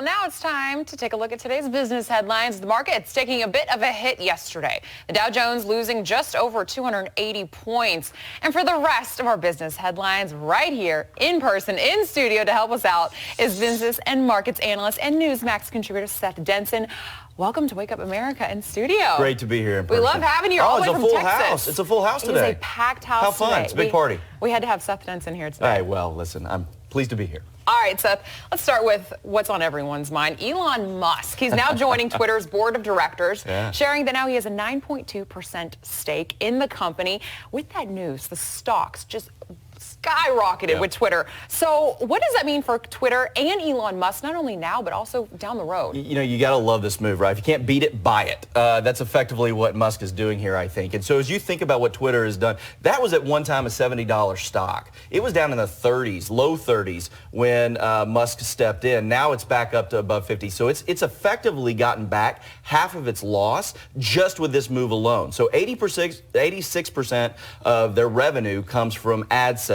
Now it's time to take a look at today's business headlines. The market's taking a bit of a hit yesterday. The Dow Jones losing just over 280 points. And for the rest of our business headlines, right here in person, in studio to help us out is business and markets analyst and Newsmax contributor Seth Denson. Welcome to Wake Up America in studio. Great to be here in person. We love having you all the way from Texas. It's a full house. It's a full house today. It is a packed house How fun. today. It's a big party. We had to have Seth Denson here today. All right, well, listen, I'm pleased to be here. All right, Seth, let's start with what's on everyone's mind. Elon Musk. He's now joining Twitter's board of directors, sharing that now he has a 9.2% stake in the company. With that news, the stocks just skyrocketed with Twitter. So what does that mean for Twitter and Elon Musk, not only now, but also down the road? You know, you got to love this move, right? If you can't beat it, buy it. That's effectively what Musk is doing here, I think. And so as you think about what Twitter has done, that was at one time a $70 stock. It was down in the 30s, low 30s, when Musk stepped in. Now it's back up to above 50. So it's effectively gotten back half of its loss just with this move alone. So 86% of their revenue comes from ad sales.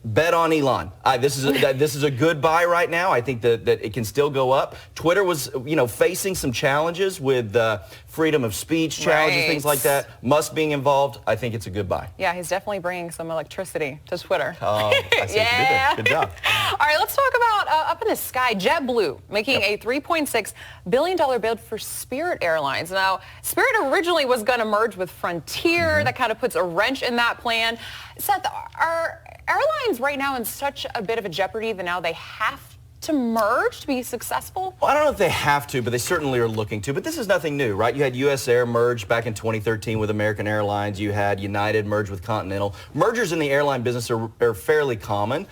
Bet on Elon. This is a good buy right now. I think that it can still go up. Twitter was, facing some challenges with freedom of speech challenges, things like that. Musk being involved, I think it's a good buy. Yeah, he's definitely bringing some electricity to Twitter. Oh, I see what you did. Good job. All right, let's talk about up in the sky, JetBlue making a $3.6 billion bid for Spirit Airlines. Now, Spirit originally was going to merge with Frontier. That kind of puts a wrench in that plan. Seth, are airlines right now in such a bit of a jeopardy that now they have to merge to be successful? Well, I don't know if they have to, but they certainly are looking to. But this is nothing new, right? You had US Air merge back in 2013 with American Airlines. You had United merge with Continental. Mergers in the airline business are fairly common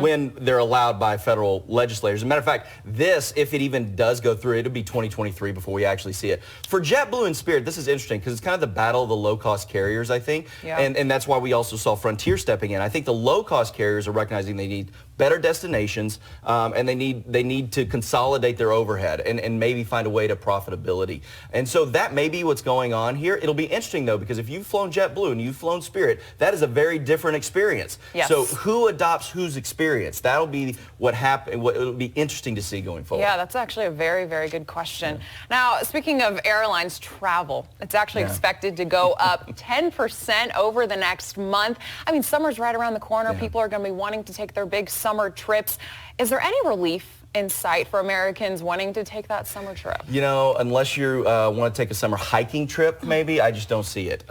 when they're allowed by federal legislators. As a matter of fact, this, if it even does go through, it'll be 2023 before we actually see it. For JetBlue and Spirit, this is interesting because it's kind of the battle of the low-cost carriers, I think. And that's why we also saw Frontier stepping in. I think the low-cost carriers are recognizing they need better destinations, and they need to consolidate their overhead and maybe find a way to profitability. And so that may be what's going on here. It'll be interesting, though, because if you've flown JetBlue and you've flown Spirit, that is a very different experience. So who adopts whose experience? That'll be what happened. It'll be interesting to see going forward. Yeah, that's actually a very, very good question. Now, speaking of airlines, travel, it's actually expected to go up 10% over the next month. I mean, summer's right around the corner. People are going to be wanting to take their big summer trips. Is there any relief in sight for Americans wanting to take that summer trip? Unless you want to take a summer hiking trip, maybe, I just don't see it.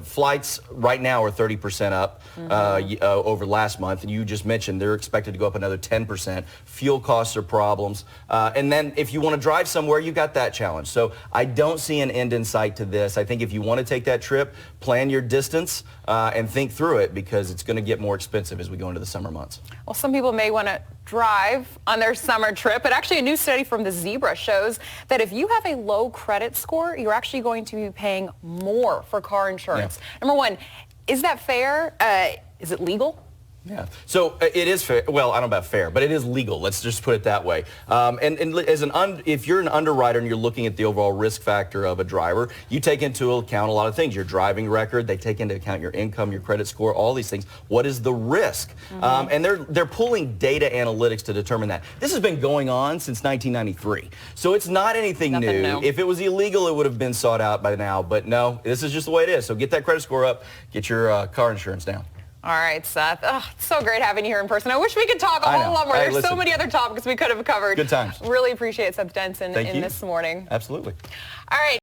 Flights right now are 30% up over last month, and you just mentioned they're expected to go up another 10%. Fuel costs are problems. And then if you want to drive somewhere, you got that challenge. So I don't see an end in sight to this. I think if you want to take that trip, plan your distance and think through it, because it's going to get more expensive as we go into the summer months. Well, some people may want to drive on their summer trip, but actually a new study from the Zebra shows that if you have a low credit score, you're actually going to be paying more for car insurance. Number one, is that fair? Is it legal? Yeah. So it is fair. Well, I don't know about fair, but it is legal. Let's just put it that way. And as if you're an underwriter and you're looking at the overall risk factor of a driver, you take into account a lot of things. Your driving record, they take into account your income, your credit score, all these things. What is the risk? And they're pulling data analytics to determine that. This has been going on since 1993. So it's not anything new. If it was illegal, it would have been sought out by now. But no, this is just the way it is. So get that credit score up, get your car insurance down. All right, Seth. It's so great having you here in person. I wish we could talk a whole lot more. There's so many other topics we could have covered. Good times. Really appreciate Seth Denson in this morning. Absolutely. All right.